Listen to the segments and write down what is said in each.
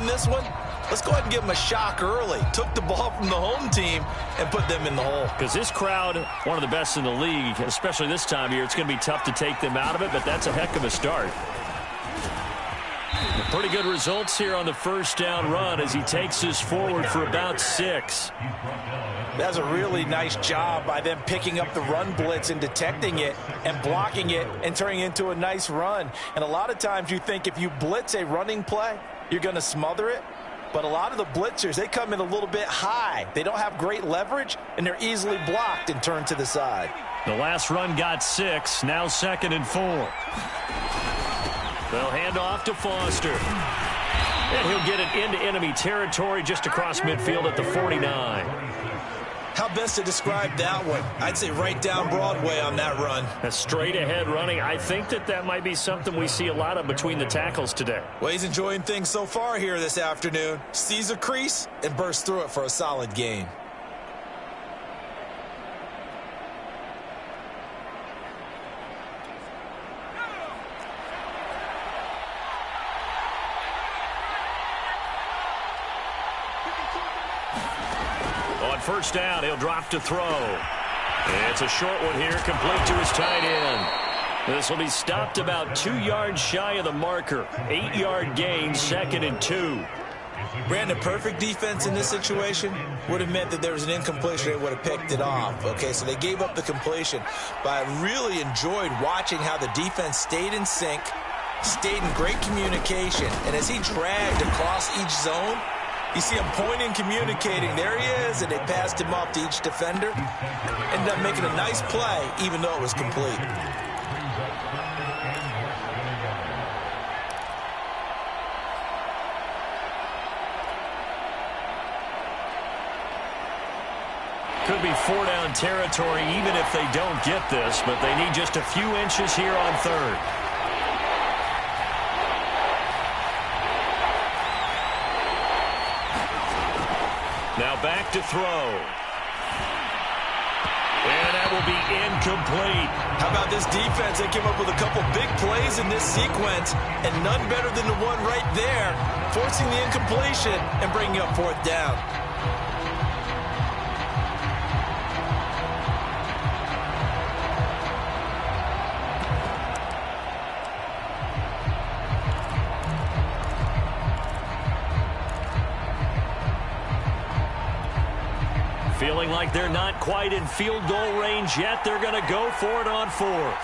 in this one? Let's go ahead and give them a shock early. Took the ball from the home team and put them in the hole. Because this crowd, one of the best in the league, especially this time of year, it's going to be tough to take them out of it, but that's a heck of a start. Pretty good results here on the first down run as he takes us forward for about 6. That's a really nice job by them picking up the run blitz and detecting it and blocking it and turning it into a nice run. And a lot of times you think if you blitz a running play, you're going to smother it. But a lot of the blitzers, they come in a little bit high. They don't have great leverage, and they're easily blocked and turned to the side. The last run got 6, now 2nd and 4. They'll hand off to Foster. And he'll get it into enemy territory just across midfield at the 49. How best to describe that one? I'd say right down Broadway on that run. A straight ahead running. I think that might be something we see a lot of between the tackles today. Well, he's enjoying things so far here this afternoon. Sees a crease and bursts through it for a solid gain. First down, he'll drop to throw. It's a short one here, complete to his tight end. This will be stopped about 2 yards shy of the marker. 8-yard gain, 2nd and 2. Brandon, perfect defense in this situation would have meant that there was an incompletion. They would have picked it off. Okay, so they gave up the completion. But I really enjoyed watching how the defense stayed in sync, stayed in great communication, and as he dragged across each zone, you see him pointing, communicating. There he is, and they passed him off to each defender. Ended up making a nice play, even though it was complete. Could be 4-down territory even if they don't get this, but they need just a few inches here on 3rd. Now back to throw. And that will be incomplete. How about this defense? They came up with a couple big plays in this sequence, and none better than the one right there, forcing the incompletion and bringing up 4th down. Feeling like they're not quite in field goal range yet. They're going to go for it on 4th.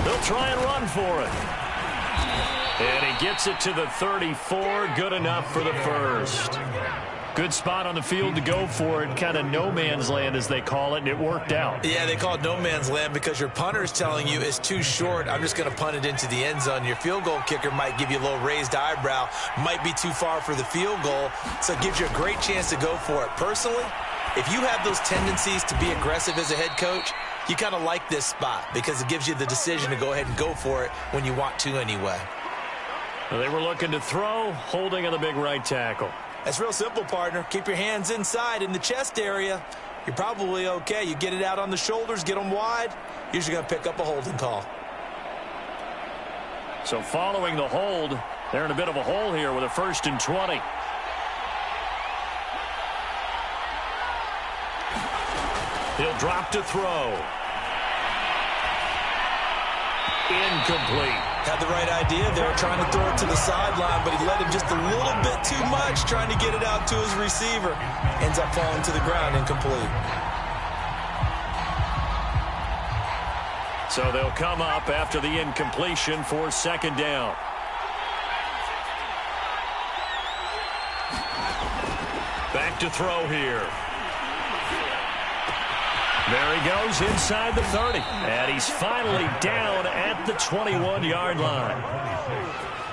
They'll try and run for it. And he gets it to the 34. Good enough for the first. Good spot on the field to go for it. Kind of no man's land, as they call it, and it worked out. Yeah, they call it no man's land because your punter is telling you it's too short. I'm just going to punt it into the end zone. Your field goal kicker might give you a little raised eyebrow. Might be too far for the field goal, so it gives you a great chance to go for it. Personally, if you have those tendencies to be aggressive as a head coach, you kind of like this spot because it gives you the decision to go ahead and go for it when you want to anyway. Well, they were looking to throw, holding on the big right tackle. That's real simple, partner. Keep your hands inside in the chest area. You're probably okay. You get it out on the shoulders, get them wide. Usually going to pick up a holding call. So following the hold, they're in a bit of a hole here with a 1st and 20. He'll drop to throw. Incomplete. Had the right idea there, trying to throw it to the sideline, but he let him just a little bit too much, trying to get it out to his receiver. Ends up falling to the ground, incomplete. So they'll come up after the incompletion for 2nd down. Back to throw here. There he goes inside the 30. And he's finally down at the 21-yard line.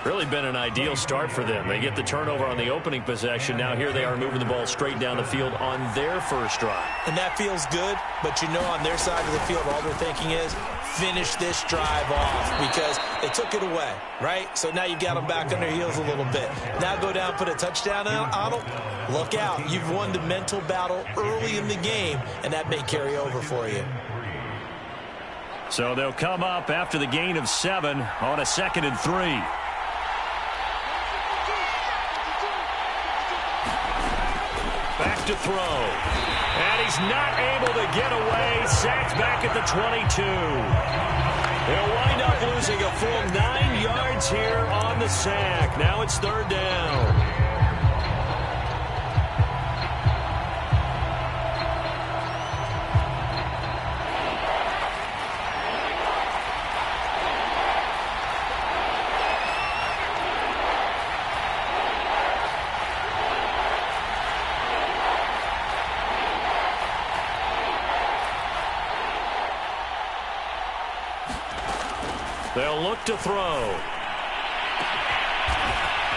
Really been an ideal start for them. They get the turnover on the opening possession. Now here they are moving the ball straight down the field on their first drive. And that feels good, but you know on their side of the field all they're thinking is finish this drive off because they took it away, right? So now you got them back on their heels a little bit. Now go down, put a touchdown on them. Look out. You've won the mental battle early in the game, and that may carry over for you. So they'll come up after the gain of 7 on a 2nd and 3. left to throw. And he's not able to get away. Sacked back at the 22. He'll wind up losing a full 9 yards here on the sack. Now it's 3rd down. They'll look to throw.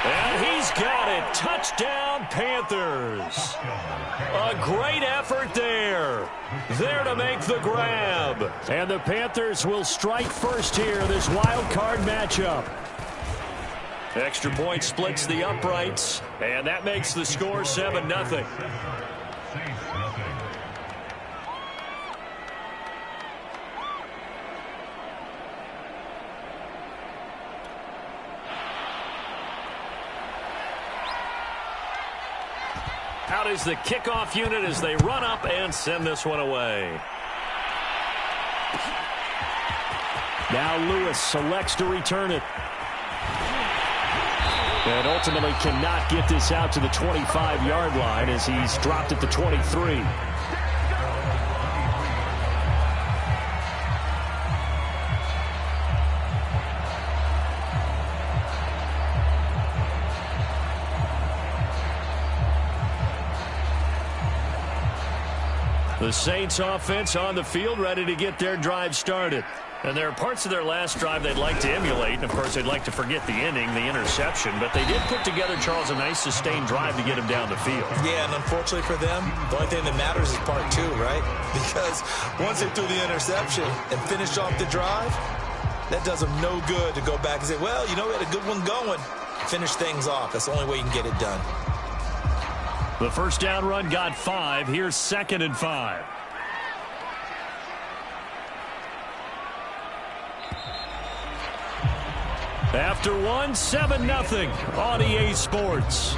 And he's got it. Touchdown, Panthers. A great effort there. There to make the grab. And the Panthers will strike first here, this wild card matchup. Extra point splits the uprights, and that makes the score 7-0. Out is the kickoff unit as they run up and send this one away. Now Lewis selects to return it. And ultimately cannot get this out to the 25-yard line as he's dropped at the 23. The Saints offense on the field, ready to get their drive started. And there are parts of their last drive they'd like to emulate. And, of course, they'd like to forget the inning, the interception. But they did put together, Charles, a nice sustained drive to get him down the field. Yeah, and unfortunately for them, the only thing that matters is part 2, right? Because once they threw the interception and finished off the drive, that does them no good to go back and say, well, you know, we had a good one going. Finish things off. That's the only way you can get it done. The first down run got 5. Here's 2nd and 5. After 1, 7-0 on EA Sports.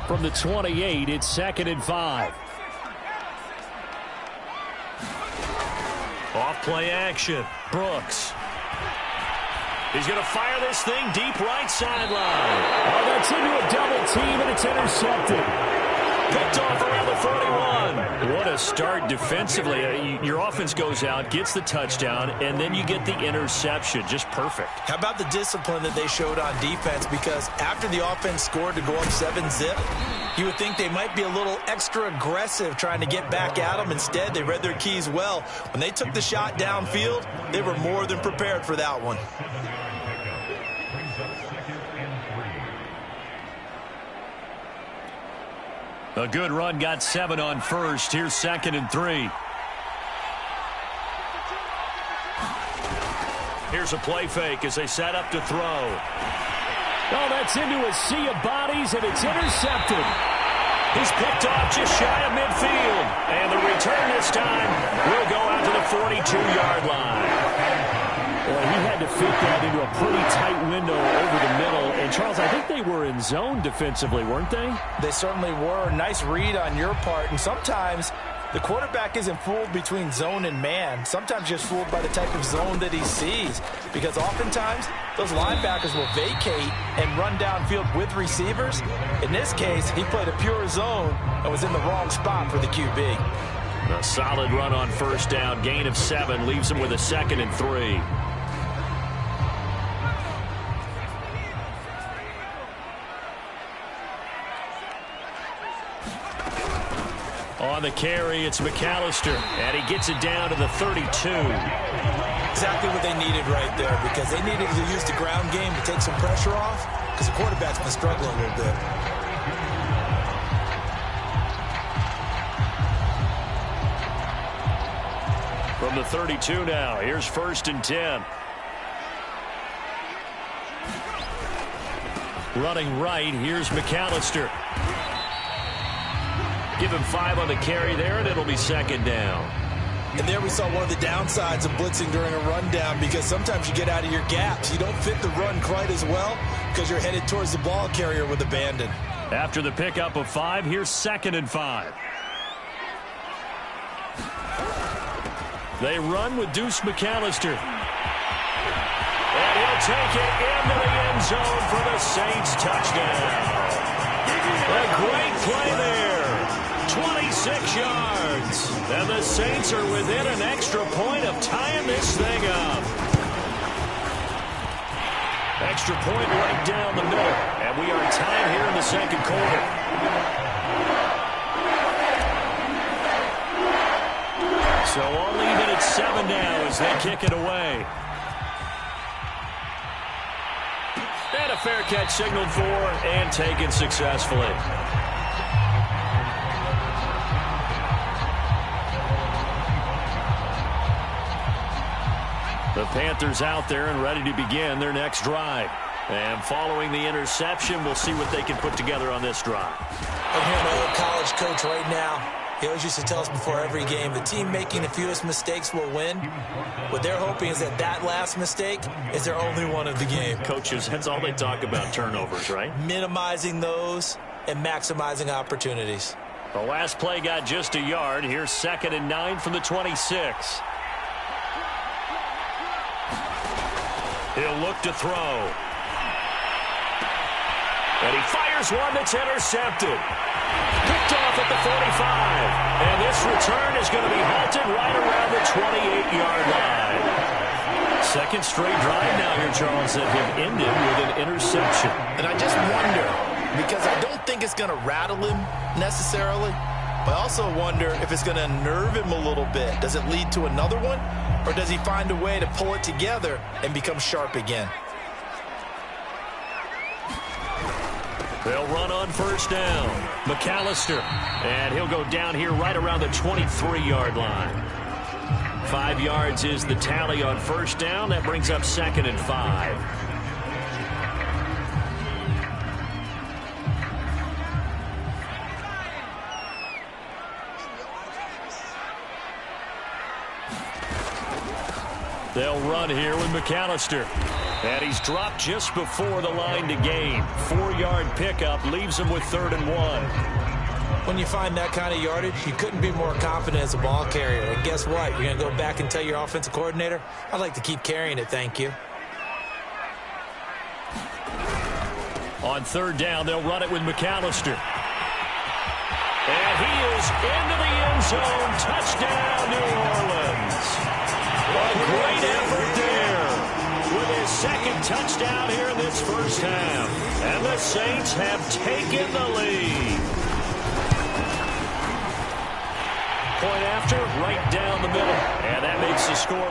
From the 28, it's 2nd and 5. Off play action. Brooks. He's going to fire this thing deep right sideline. Oh, that's into a double team, and it's intercepted. Picked off around the 41. What a start defensively. Your offense goes out, gets the touchdown, and then you get the interception. Just perfect. How about the discipline that they showed on defense? Because after the offense scored to go up 7-zip, you would think they might be a little extra aggressive trying to get back at them. Instead, they read their keys well. When they took the shot downfield, they were more than prepared for that one. A good run got 7 on first. Here's 2nd and 3. Here's a play fake as they set up to throw. Oh, that's into a sea of bodies, and it's intercepted. He's picked off just shy of midfield. And the return this time will go out to the 42-yard line. Well, he had to fit that into a pretty tight window over the middle. And, Charles, I think they were in zone defensively, weren't they? They certainly were. Nice read on your part. And sometimes the quarterback isn't fooled between zone and man. Sometimes just fooled by the type of zone that he sees. Because oftentimes those linebackers will vacate and run downfield with receivers. In this case, he played a pure zone and was in the wrong spot for the QB. A solid run on first down. Gain of 7 leaves him with a 2nd and 3. On the carry, it's McAllister, and he gets it down to the 32. Exactly what they needed right there, because they needed to use the ground game to take some pressure off, because the quarterback's been struggling a little bit. From the 32 now, here's 1st and 10. Running right, here's McAllister. Give him 5 on the carry there, and it'll be second down. And there we saw one of the downsides of blitzing during a rundown, because sometimes you get out of your gaps. You don't fit the run quite as well because you're headed towards the ball carrier with abandon. After the pickup of 5, here's 2nd and 5. They run with Deuce McAllister. And he'll take it into the end zone for the Saints touchdown. A great play there. 26 yards. And the Saints are within an extra point of tying this thing up. Extra point right down the middle. And we are tied here in the second quarter. So only even at 7 now as they kick it away. And a fair catch signaled for and taken successfully. The Panthers out there and ready to begin their next drive. And following the interception, we'll see what they can put together on this drive. I'm hearing my old college coach right now. He always used to tell us before every game, the team making the fewest mistakes will win. What they're hoping is that that last mistake is their only one of the game. Coaches, that's all they talk about, turnovers, right? Minimizing those and maximizing opportunities. The last play got just a yard. Here's 2nd and 9 from the 26. He'll look to throw. And he fires one that's intercepted. Picked off at the 45. And this return is going to be halted right around the 28-yard line. Second straight drive now here, Charles, that have ended with an interception. And I just wonder, because I don't think it's going to rattle him necessarily, but I also wonder if it's going to unnerve him a little bit. Does it lead to another one? Or does he find a way to pull it together and become sharp again? They'll run on first down. McAllister. And he'll go down here right around the 23-yard line. 5 yards is the tally on first down. That brings up 2nd and 5. They'll run here with McAllister. And he's dropped just before the line to gain. 4-yard pickup leaves him with 3rd and 1. When you find that kind of yardage, you couldn't be more confident as a ball carrier. And guess what? You're going to go back and tell your offensive coordinator, I'd like to keep carrying it, thank you. On 3rd down, they'll run it with McAllister. And he is into the end zone. Touchdown, New Orleans. A great effort there with his 2nd touchdown here in this first half. And the Saints have taken the lead. Point after, right down the middle. And that makes the score 14-7.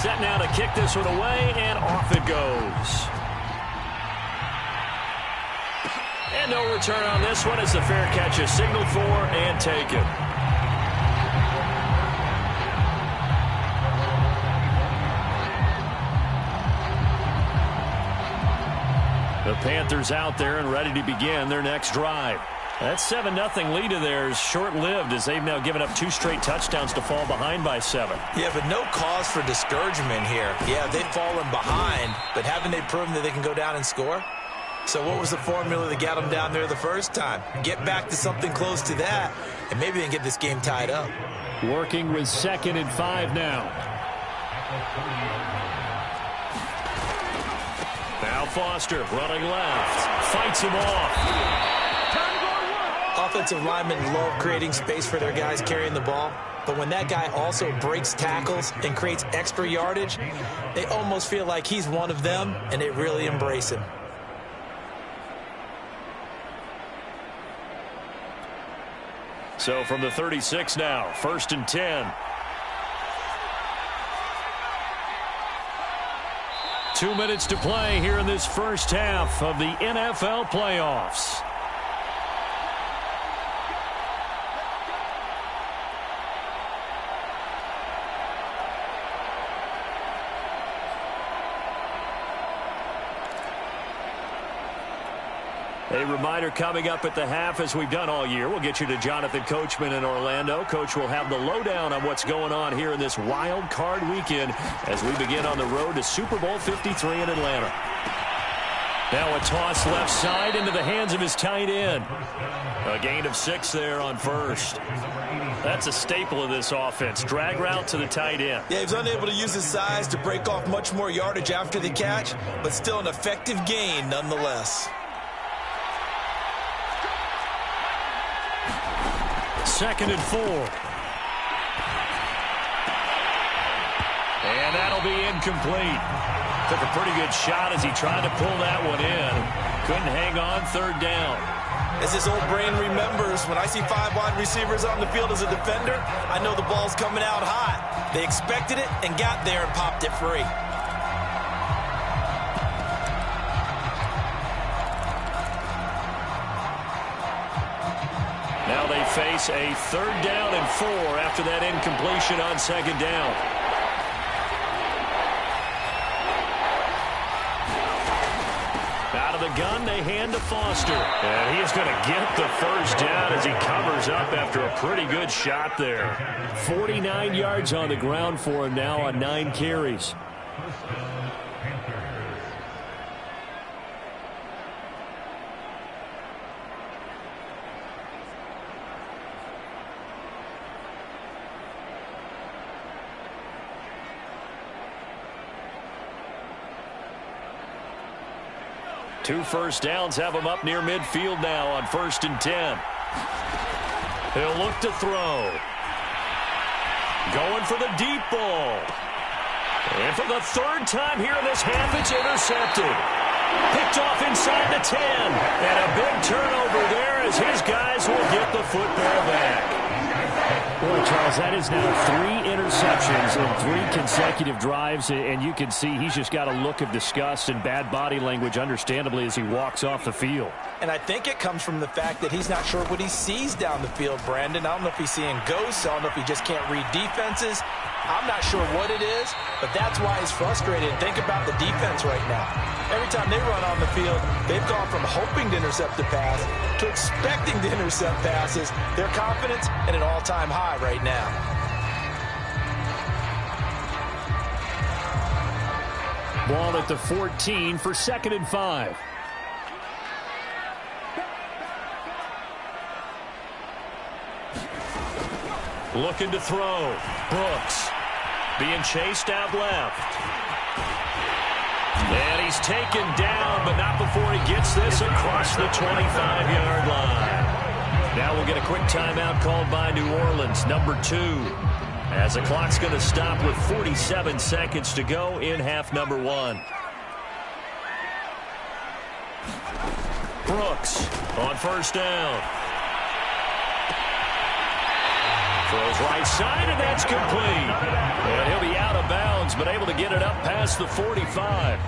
Set now to kick this one away, and off it goes. And no return on this one as the fair catch is signaled for and taken. The Panthers out there and ready to begin their next drive. That 7-0 lead of theirs short-lived as they've now given up 2 straight touchdowns to fall behind by 7. Yeah, but no cause for discouragement here. Yeah, they've fallen behind, but haven't they proven that they can go down and score? So what was the formula that got them down there the first time? Get back to something close to that, and maybe they can get this game tied up. Working with 2nd and 5 now. Now Foster running left. Fights him off. Offensive linemen love creating space for their guys carrying the ball. But when that guy also breaks tackles and creates extra yardage, they almost feel like he's one of them, and they really embrace him. So from the 36 now, 1st and 10. 2 minutes to play here in this first half of the NFL playoffs. A reminder coming up at the half, as we've done all year. We'll get you to Jonathan Coachman in Orlando. Coach will have the lowdown on what's going on here in this wild card weekend as we begin on the road to Super Bowl 53 in Atlanta. Now a toss left side into the hands of his tight end. A gain of 6 there on first. That's a staple of this offense. Drag route to the tight end. Yeah, he was unable to use his size to break off much more yardage after the catch, but still an effective gain nonetheless. 2nd and 4. And that'll be incomplete. Took a pretty good shot as he tried to pull that one in. Couldn't hang on 3rd down. As his old brain remembers, when I see 5 wide receivers on the field as a defender, I know the ball's coming out hot. They expected it and got there and popped it free. Now they face a 3rd down and 4 after that incompletion on 2nd down. Out of the gun, they hand to Foster. And he's going to get the 1st down as he covers up after a pretty good shot there. 49 yards on the ground for him now on 9 carries. Two first downs have him up near midfield now on 1st and 10. He'll look to throw. Going for the deep ball. And for the 3rd time here in this half, it's intercepted. Picked off inside the 10. And a big turnover there as his guys will get the football back. Boy, Charles, that is now 3 interceptions in 3 consecutive drives, and you can see he's just got a look of disgust and bad body language, understandably, as he walks off the field. And I think it comes from the fact that he's not sure what he sees down the field, Brandon. I don't know if he's seeing ghosts. I don't know if he just can't read defenses. I'm not sure what it is, but that's why he's frustrated. Think about the defense right now. Every time they run on the field, they've gone from hoping to intercept the pass to expecting to intercept passes. Their confidence at an all-time high right now. Ball at the 14 for 2nd and 5. Looking to throw. Brooks being chased out left. And he's taken down, but not before he gets this across the 25-yard line. Now we'll get a quick timeout called by New Orleans, number 2. As the clock's going to stop with 47 seconds to go in half number 1. Brooks on 1st down. Throws right side, and that's complete. And he'll be out of bounds, but able to get it up past the 45.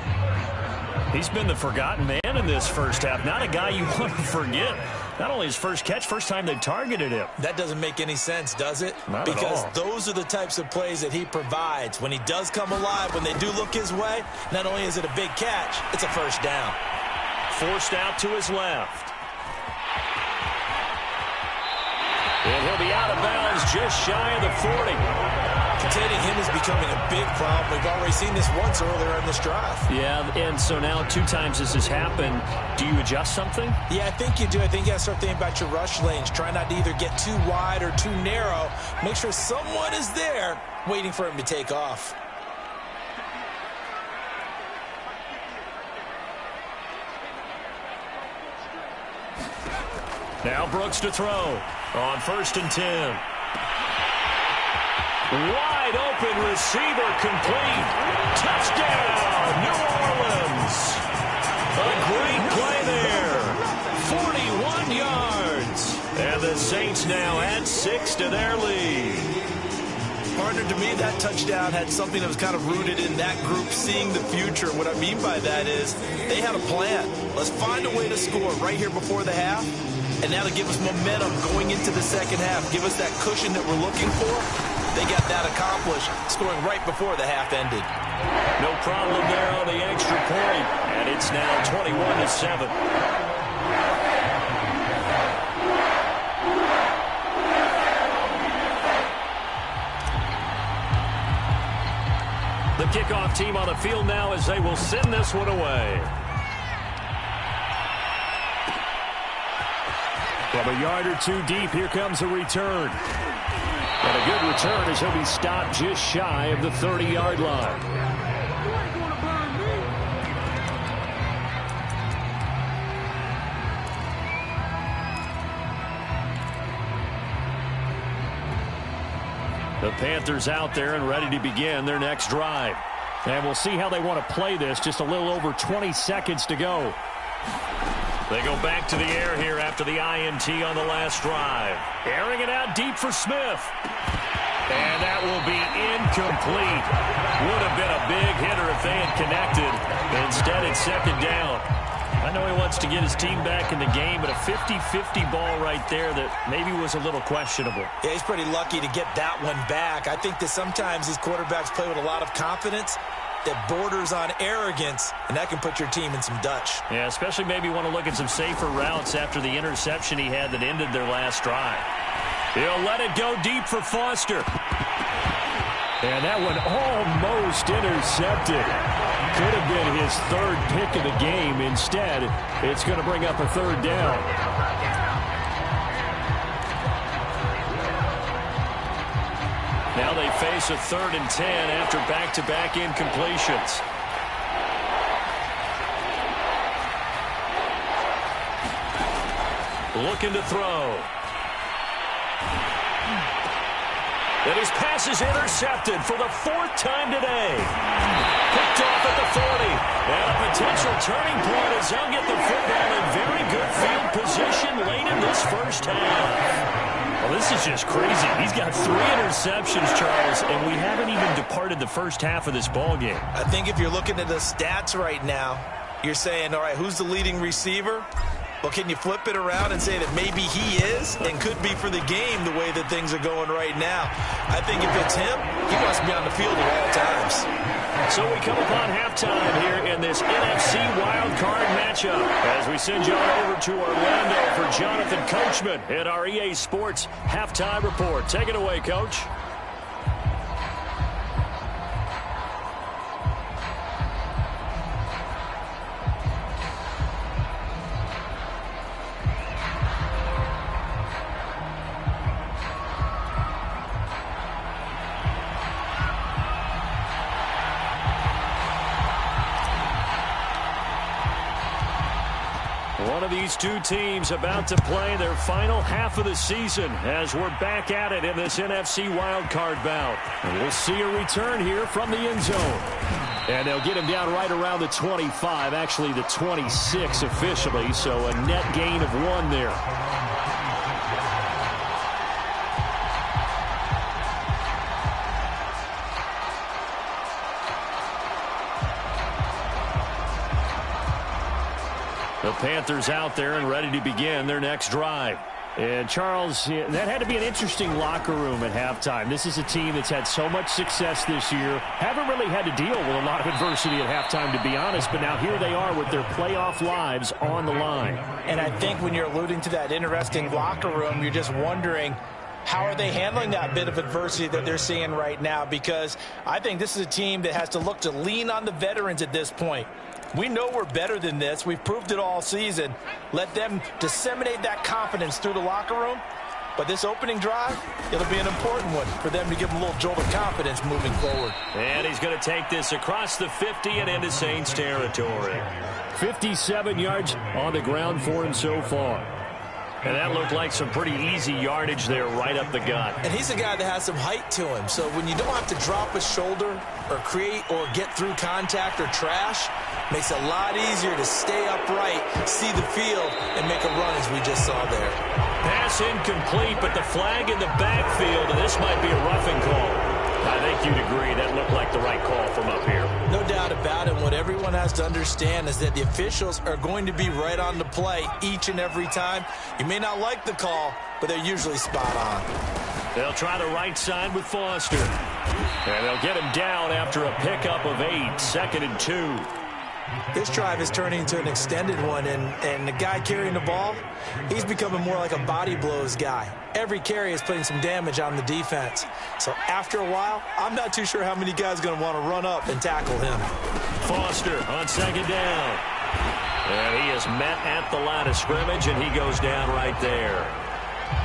He's been the forgotten man in this first half. Not a guy you want to forget. Not only his first catch, first time they targeted him. That doesn't make any sense, does it? Not because at all. Those are the types of plays that he provides. When he does come alive, when they do look his way, not only is it a big catch, it's a 1st down. Forced out to his left. And he'll be out of bounds just shy of the 40. Containing him is becoming a big problem. We've already seen this once earlier in this drive. Yeah, and so now 2 times this has happened. Do you adjust something? Yeah, I think you do. I think you got to start thinking about your rush lanes. Try not to either get too wide or too narrow. Make sure someone is there waiting for him to take off. Now Brooks to throw on 1st and 10. Wide open receiver complete. Touchdown, New Orleans. A great play there. 41 yards. And the Saints now add 6 to their lead. Partner, to me, that touchdown had something that was kind of rooted in that group seeing the future. What I mean by that is they had a plan. Let's find a way to score right here before the half. And that'll give us momentum going into the second half. Give us that cushion that we're looking for. They got that accomplished, scoring right before the half ended. No problem there on the extra point. And it's now 21-7. kickoff team on the field now as they will send this one away. From a yard or two deep, here comes a return. And a good return as he'll be stopped just shy of the 30-yard line. The Panthers out there and ready to begin their next drive. And we'll see how they want to play this. Just a little over 20 seconds to go. They go back to the air here after the INT on the last drive. Airing it out deep for Smith. And that will be incomplete. Would have been a big hitter if they had connected. Instead, it's second down. I know he wants to get his team back in the game, but a 50-50 ball right there that maybe was a little questionable. Yeah, he's pretty lucky to get that one back. I think that sometimes these quarterbacks play with a lot of confidence that borders on arrogance, and that can put your team in some Dutch. Yeah, especially maybe want to look at some safer routes after the interception he had that ended their last drive. He'll let it go deep for Foster. And that one almost intercepted. Could have been his third pick of the game. Instead, it's going to bring up a third down. Now they face a 3rd and 10 after back-to-back incompletions. Looking to throw. And his pass is intercepted for the 4th time today. Picked off at the 40. And a potential turning point as they'll get the football in very good field position late in this first half. Well, this is just crazy. He's got 3 interceptions, Charles, and we haven't even departed the first half of this ball game. I think if you're looking at the stats right now, you're saying, all right, who's the leading receiver? Well, can you flip it around and say that maybe he is and could be for the game the way that things are going right now? I think if it's him, he wants to be on the field at all times. So we come upon halftime here in this NFC wildcard matchup as we send you on over to Orlando for Jonathan Coachman at our EA Sports Halftime Report. Take it away, Coach. One of these two teams about to play their final half of the season as we're back at it in this NFC wildcard bout. And we'll see a return here from the end zone. And they'll get him down right around the 25, actually the 26 officially, so a net gain of 1 there. The Panthers out there and ready to begin their next drive. And, Charles, that had to be an interesting locker room at halftime. This is a team that's had so much success this year. Haven't really had to deal with a lot of adversity at halftime, to be honest. But now here they are with their playoff lives on the line. And I think when you're alluding to that interesting locker room, you're just wondering, how are they handling that bit of adversity that they're seeing right now? Because I think this is a team that has to look to lean on the veterans at this point. We know we're better than this. We've proved it all season. Let them disseminate that confidence through the locker room. But this opening drive, it'll be an important one for them to give them a little jolt of confidence moving forward. And he's going to take this across the 50 and into Saints territory. 57 yards on the ground for him so far. And that looked like some pretty easy yardage there right up the gut. And he's a guy that has some height to him. So when you don't have to drop a shoulder or create or get through contact or trash, makes it a lot easier to stay upright, see the field, and make a run as we just saw there. Pass incomplete, but the flag in the backfield, and this might be a roughing call. I think you'd agree that looked like the right call from up here. No doubt about it. What everyone has to understand is that the officials are going to be right on the play each and every time. You may not like the call, but they're usually spot on. They'll try the right side with Foster. And they'll get him down after a pickup of 8, 2nd and 2. This drive is turning into an extended one, and the guy carrying the ball, he's becoming more like a body blows guy. Every carry is putting some damage on the defense. So after a while, I'm not too sure how many guys are going to want to run up and tackle him. Foster on second down. And he is met at the line of scrimmage, and he goes down right there.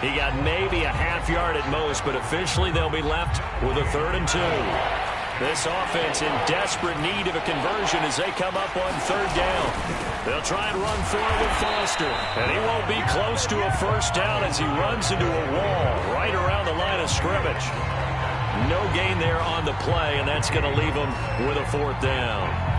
He got maybe a half yard at most, but officially they'll be left with a 3rd and 2. This offense in desperate need of a conversion as they come up on 3rd down. They'll try and run for it with Foster. And he won't be close to a first down as he runs into a wall right around the line of scrimmage. No gain there on the play, and that's going to leave him with a 4th down.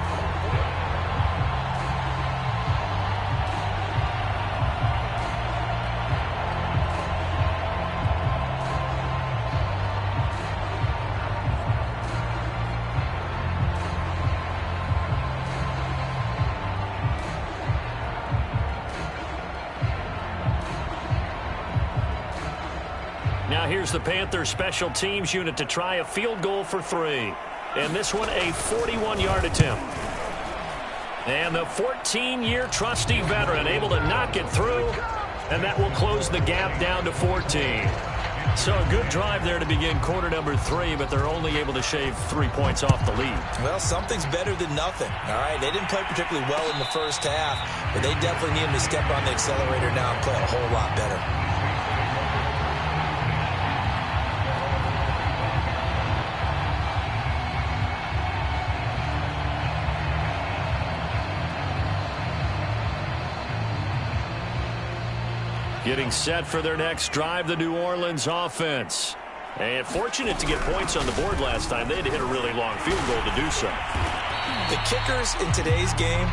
Now here's the Panthers special teams unit to try a field goal for 3. And this one a 41-yard attempt. And the 14-year trusty veteran able to knock it through. And that will close the gap down to 14. So a good drive there to begin quarter number 3, but they're only able to shave 3 points off the lead. Well, something's better than nothing. All right, they didn't play particularly well in the first half, but they definitely need him to step on the accelerator now and play a whole lot better. Getting set for their next drive, the New Orleans offense. And fortunate to get points on the board last time. They had to hit a really long field goal to do so. The kickers in today's game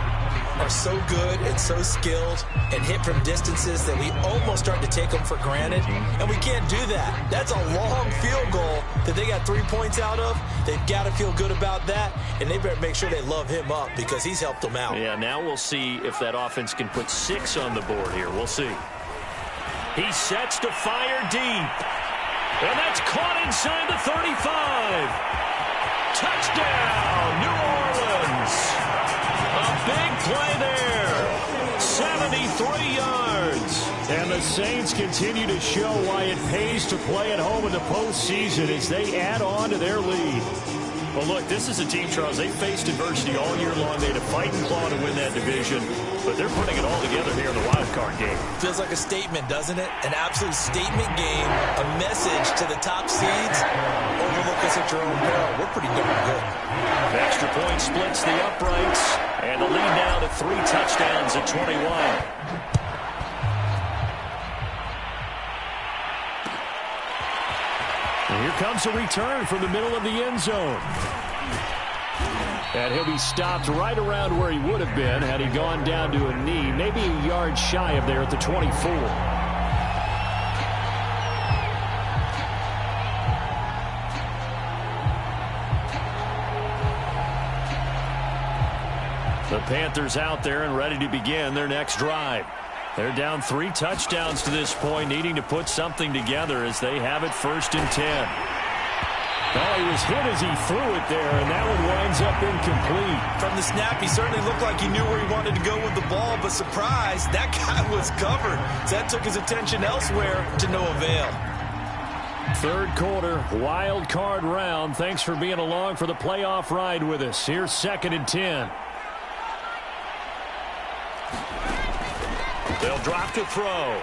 are so good and so skilled and hit from distances that we almost start to take them for granted. And we can't do that. That's a long field goal that they got 3 points out of. They've got to feel good about that. And they better make sure they love him up because he's helped them out. Yeah, now we'll see if that offense can put 6 on the board here. We'll see. He sets to fire deep. And that's caught inside the 35. Touchdown, New Orleans. A big play there. 73 yards. And the Saints continue to show why it pays to play at home in the postseason as they add on to their lead. Well, look, this is a team, Charles, they faced adversity all year long. They had to fight and claw to win that division, but they're putting it all together here in the wild card game. Feels like a statement, doesn't it? An absolute statement game, a message to the top seeds. Overlook us at your own peril. We're pretty darn good. Extra point splits the uprights, and the lead now to 3 touchdowns at 21. And here comes a return from the middle of the end zone. And he'll be stopped right around where he would have been had he gone down to a knee, maybe a yard shy of there at the 24. The Panthers out there and ready to begin their next drive. They're down 3 touchdowns to this point, needing to put something together as they have it 1st and 10. Oh, he was hit as he threw it there, and that one winds up incomplete. From the snap, he certainly looked like he knew where he wanted to go with the ball, but surprise, that guy was covered. So that took his attention elsewhere to no avail. 3rd quarter, wild card round. Thanks for being along for the playoff ride with us. Here's 2nd and 10. They'll drop to throw.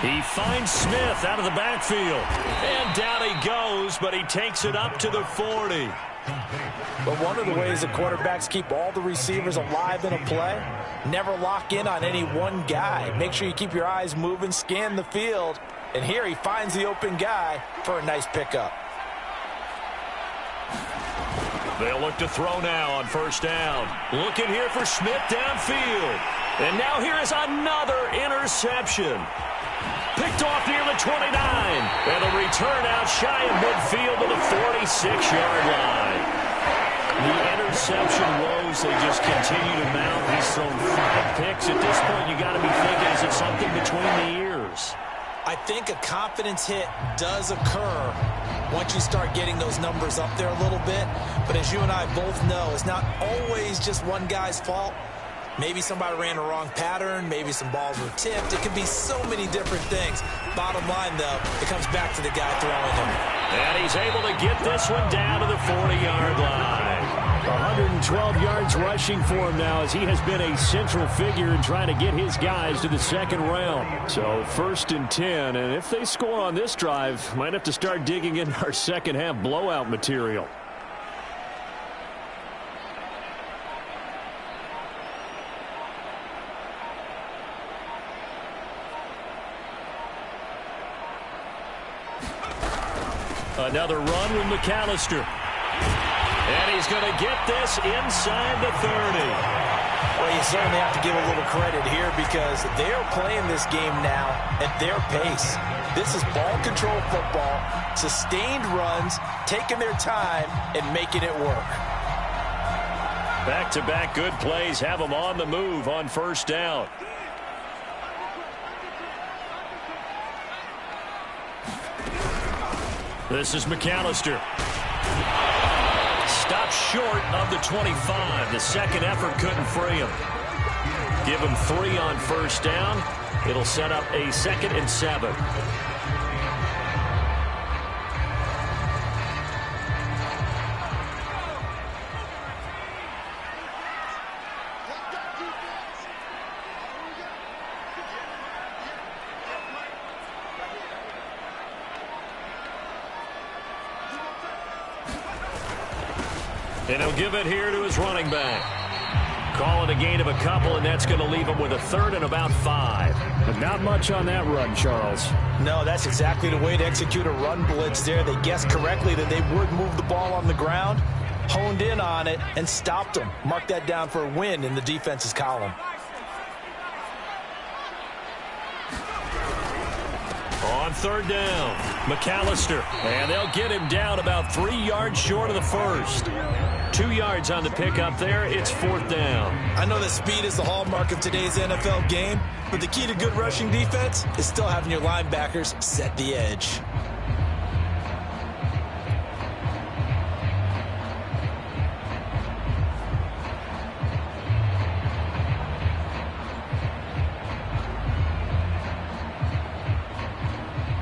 He finds Smith out of the backfield. And down he goes, but he takes it up to the 40. But one of the ways the quarterbacks keep all the receivers alive in a play, never lock in on any one guy. Make sure you keep your eyes moving, scan the field. And here he finds the open guy for a nice pickup. They'll look to throw now on 1st down. Looking here for Smith downfield. And now here is another interception. Picked off near the 29. And a return out shy of midfield to the 46-yard line. The interception woes, they just continue to mount. He's thrown 5 picks. At this point, you got to be thinking, is it something between the ears? I think a confidence hit does occur once you start getting those numbers up there a little bit. But as you and I both know, it's not always just one guy's fault. Maybe somebody ran a wrong pattern. Maybe some balls were tipped. It could be so many different things. Bottom line, though, it comes back to the guy throwing them. And he's able to get this one down to the 40-yard line. 112 yards rushing for him now as he has been a central figure in trying to get his guys to the second round. So 1st and 10, and if they score on this drive, might have to start digging in our second half blowout material. Another run with McAllister. And he's going to get this inside the 30. Well, you certainly have to give a little credit here because they're playing this game now at their pace. This is ball control football, sustained runs, taking their time and making it work. Back-to-back good plays have them on the move on 1st down. This is McAllister. Stopped short of the 25. The second effort couldn't free him. Give him 3 on 1st down. It'll set up a 2nd and 7. And he'll give it here to his running back. Call it a gain of a couple, and that's going to leave him with a 3rd and about 5. But not much on that run, Charles. No, that's exactly the way to execute a run blitz there. They guessed correctly that they would move the ball on the ground, honed in on it, and stopped them. Mark that down for a win in the defense's column. On 3rd down, McAllister. And they'll get him down about 3 yards short of the 1st. 2 yards on the pickup there. It's 4th down. I know that speed is the hallmark of today's NFL game, but the key to good rushing defense is still having your linebackers set the edge.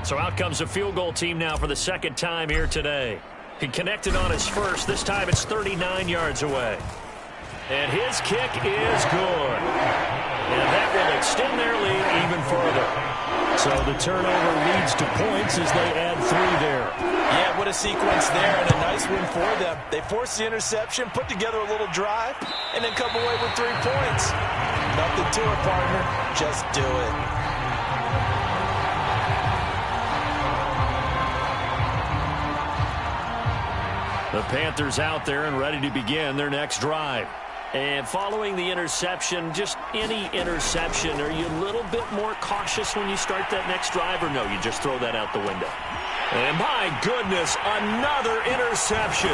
So out comes a field goal team now for the 2nd time here today. He connected on his first. This time it's 39 yards away. And his kick is good. And that will extend their lead even further. So the turnover leads to points as they add 3 there. Yeah, what a sequence there and a nice win for them. They forced the interception, put together a little drive, and then come away with 3 points. Nothing to it, partner. Just do it. The Panthers out there and ready to begin their next drive. And following the interception, just any interception, are you a little bit more cautious when you start that next drive, or no, you just throw that out the window? And my goodness, another interception.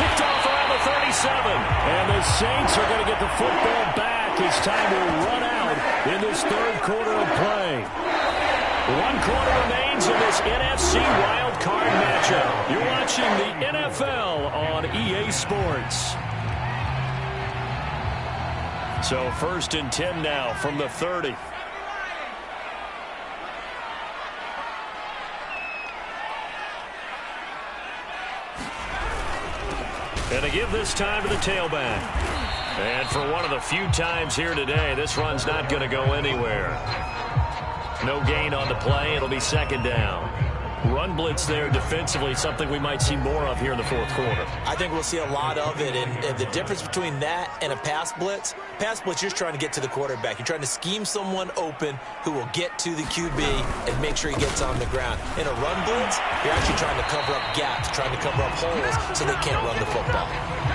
Picked off around the 37. And the Saints are going to get the football back as time will run out in this 3rd quarter of play. 1 quarter remains in this NFC wild card matchup. You're watching the NFL on EA Sports. So 1st and 10 now from the 30. And they give this time to the tailback. And for one of the few times here today, this run's not going to go anywhere. No gain on the play. It'll be 2nd down. Run blitz there defensively, something we might see more of here in the 4th quarter. I think we'll see a lot of it, and the difference between that and a pass blitz, you're just trying to get to the quarterback. You're trying to scheme someone open who will get to the QB and make sure he gets on the ground. In a run blitz, you're actually trying to cover up gaps, trying to cover up holes so they can't run the football.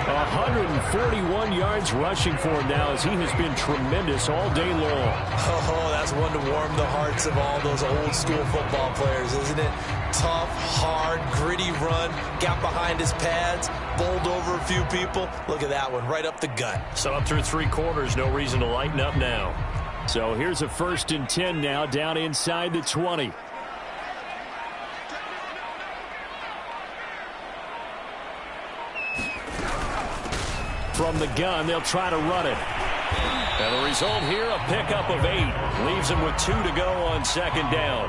141 yards rushing for him now as he has been tremendous all day long. Oh, that's one to warm the hearts of all those old-school football players, isn't it? Tough, hard, gritty run, got behind his pads, bowled over a few people. Look at that one, right up the gut. So up through 3 quarters, no reason to lighten up now. So here's a 1st and 10 now, down inside the 20. From the gun, they'll try to run it. And the result here, a pickup of 8. Leaves them with 2 to go on 2nd down.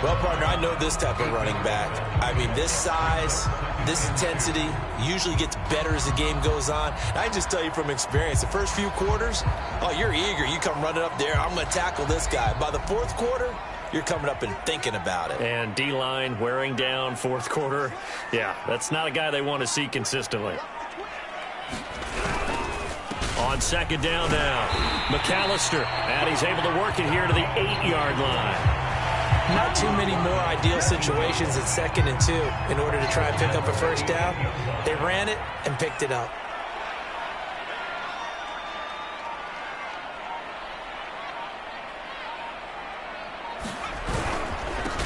Well, partner, I know this type of running back. I mean, this size, this intensity usually gets better as the game goes on. And I just tell you from experience, the first few quarters, oh, you're eager. You come running up there, I'm going to tackle this guy. By the 4th quarter, you're coming up and thinking about it. And D-line wearing down 4th quarter. Yeah, that's not a guy they want to see consistently. On 2nd down now, McAllister, and he's able to work it here to the 8-yard line. Not too many more ideal situations at 2nd and 2 in order to try and pick up a 1st down. They ran it and picked it up.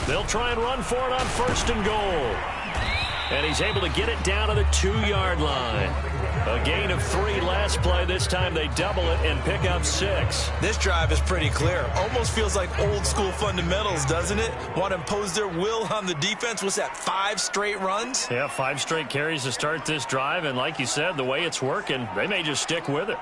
They'll try and run for it on 1st and goal. And he's able to get it down to the 2-yard line. A gain of 3 last play. This time they double it and pick up 6. This drive is pretty clear. Almost feels like old school fundamentals, doesn't it? Want to impose their will on the defense. What's that, 5 straight runs? Yeah, 5 straight carries to start this drive. And like you said, the way it's working, they may just stick with it.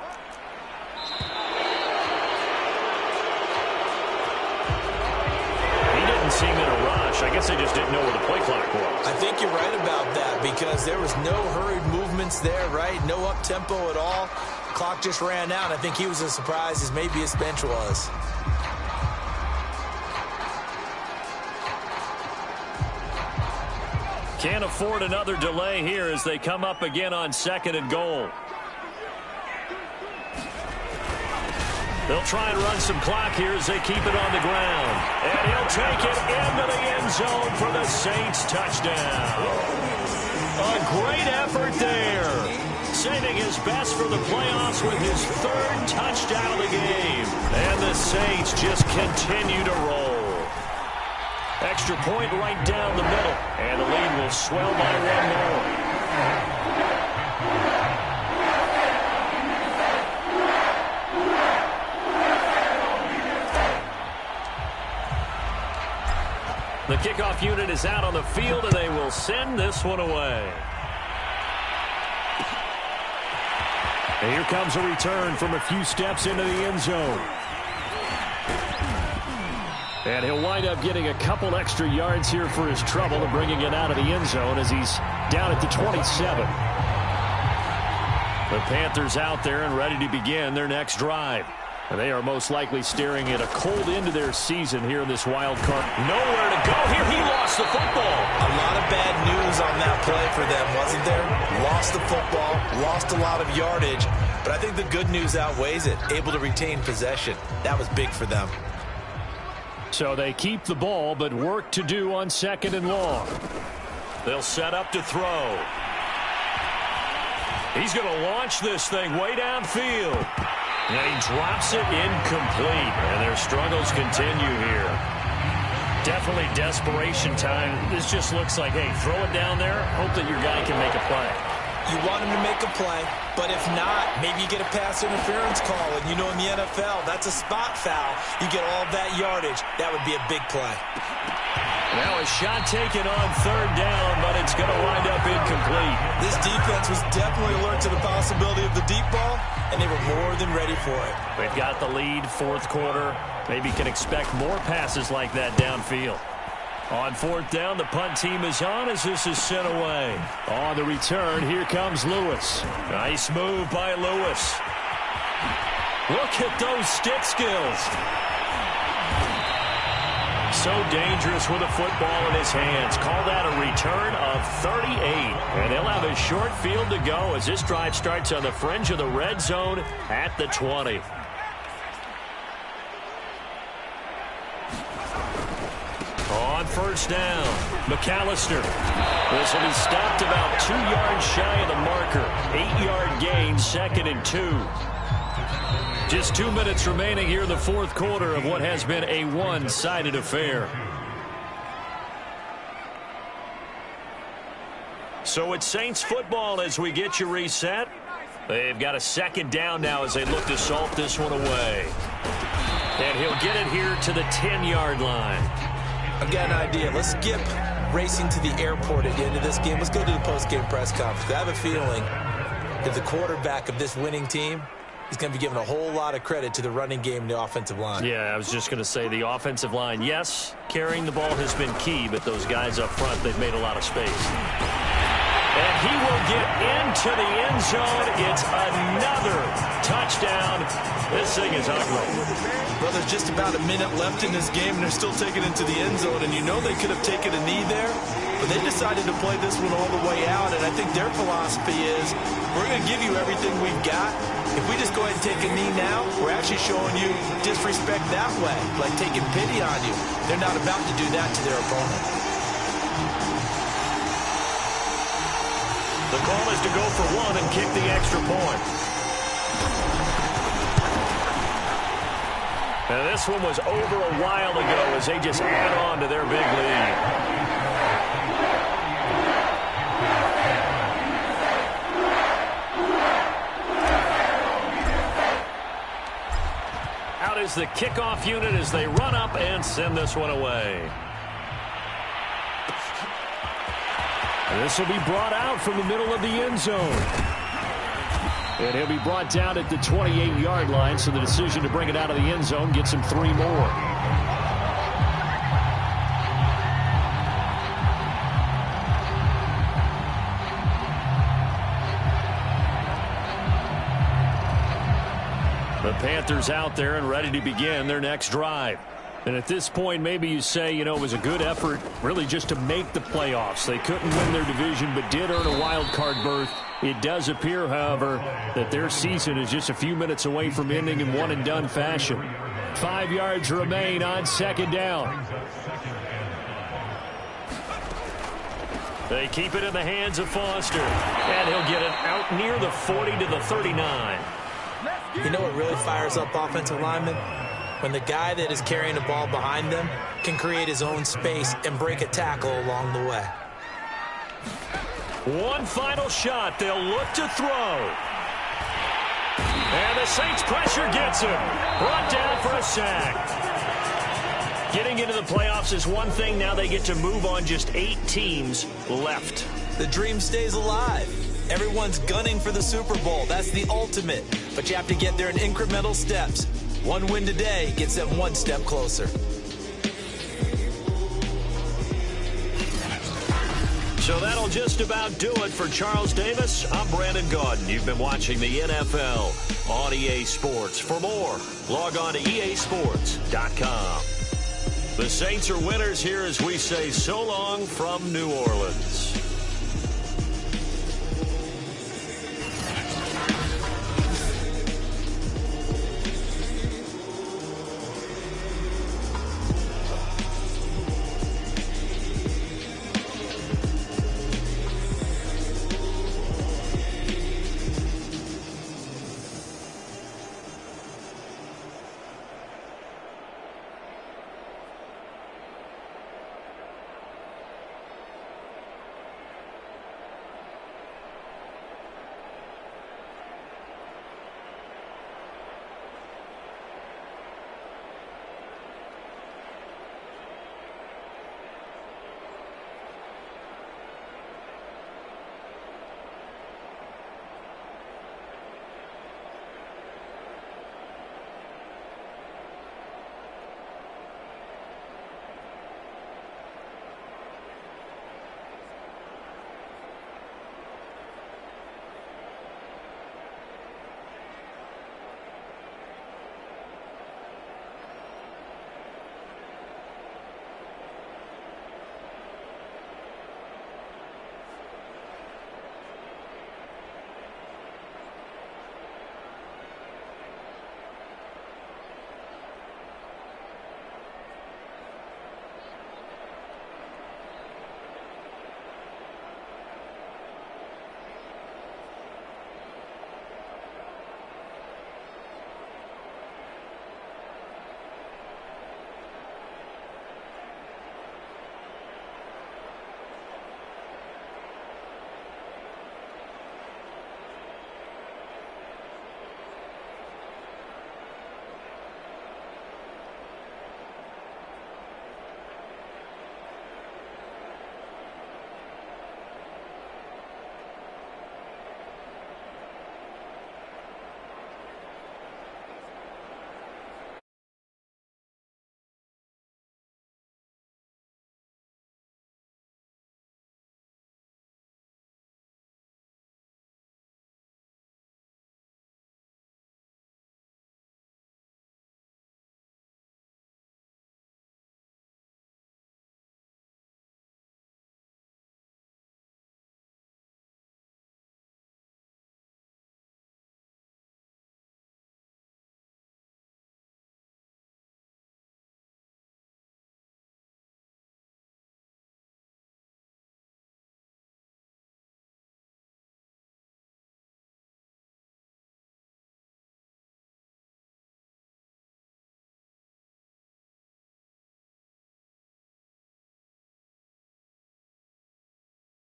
Seem in a rush. I guess they just didn't know where the play clock was. I think you're right about that because there was no hurried movements there, right? No up-tempo at all. Clock just ran out. I think he was as surprised as maybe his bench was. Can't afford another delay here as they come up again on 2nd and goal. They'll try and run some clock here as they keep it on the ground. And he'll take it into the end zone for the Saints touchdown. A great effort there. Saving his best for the playoffs with his 3rd touchdown of the game. And the Saints just continue to roll. Extra point right down the middle. And the lead will swell by 1 more. The kickoff unit is out on the field, and they will send this one away. And here comes a return from a few steps into the end zone. And he'll wind up getting a couple extra yards here for his trouble and bringing it out of the end zone as he's down at the 27. The Panthers out there and ready to begin their next drive. And they are most likely staring at a cold end to their season here in this wild card. Nowhere to go here. He lost the football. A lot of bad news on that play for them, wasn't there? Lost the football, lost a lot of yardage. But I think the good news outweighs it. Able to retain possession. That was big for them. So they keep the ball, but work to do on 2nd and long. They'll set up to throw. He's going to launch this thing way downfield. And he drops it incomplete. And their struggles continue here. Definitely desperation time. This just looks like, hey, throw it down there. Hope that your guy can make a play. You want him to make a play, but if not, maybe you get a pass interference call. And you know in the NFL, that's a spot foul. You get all that yardage. That would be a big play. Now a shot taken on 3rd down, but it's going to wind up incomplete. This defense was definitely alert to the possibility of the deep ball, and they were more than ready for it. They've got the lead, 4th quarter. Maybe can expect more passes like that downfield. On 4th down, the punt team is on as this is sent away. On the return, here comes Lewis. Nice move by Lewis. Look at those stick skills. So dangerous with a football in his hands. Call that a return of 38. And they'll have a short field to go as this drive starts on the fringe of the red zone at the 20. On 1st down, McAllister. This will be stopped about 2 yards shy of the marker. 8-yard gain, 2nd and 2. Just 2 minutes remaining here in the 4th quarter of what has been a one-sided affair. So it's Saints football as we get you reset. They've got a 2nd down now as they look to salt this one away. And he'll get it here to the 10-yard line. I've got an idea. Let's skip racing to the airport at the end of this game. Let's go to the post-game press conference. I have a feeling that the quarterback of this winning team is going to be giving a whole lot of credit to the running game and the offensive line. Yeah, I was just going to say the offensive line, yes, carrying the ball has been key, but those guys up front, they've made a lot of space. And he will get into the end zone. It's another touchdown. This thing is ugly. Well, there's just about a minute left in this game, and they're still taking it to the end zone. And you know they could have taken a knee there, but they decided to play this one all the way out. And I think their philosophy is, we're going to give you everything we've got. If we just go ahead and take a knee now, we're actually showing you disrespect that way, like taking pity on you. They're not about to do that to their opponent. The call is to go for one and kick the extra point. And this one was over a while ago as they just add on to their big lead. Out is the kickoff unit as they run up and send this one away. And this will be brought out from the middle of the end zone. And he'll be brought down at the 28-yard line, so the decision to bring it out of the end zone gets him 3 more. The Panthers out there and ready to begin their next drive. And at this point, maybe you say, it was a good effort really just to make the playoffs. They couldn't win their division but did earn a wild card berth. It does appear, however, that their season is just a few minutes away from ending in one-and-done fashion. 5 yards remain on second down. They keep it in the hands of Foster. And he'll get it out near the 40 to the 39. You know what really fires up offensive linemen? When the guy that is carrying the ball behind them can create his own space and break a tackle along the way. One final shot. They'll look to throw. And the Saints pressure gets him. Brought down for a sack. Getting into the playoffs is one thing. Now they get to move on. Just 8 teams left. The dream stays alive. Everyone's gunning for the Super Bowl. That's the ultimate. But you have to get there in incremental steps. One win today gets them one step closer. So that'll just about do it for Charles Davis. I'm Brandon Gaudin. You've been watching the NFL on EA Sports. For more, log on to easports.com. The Saints are winners here as we say so long from New Orleans.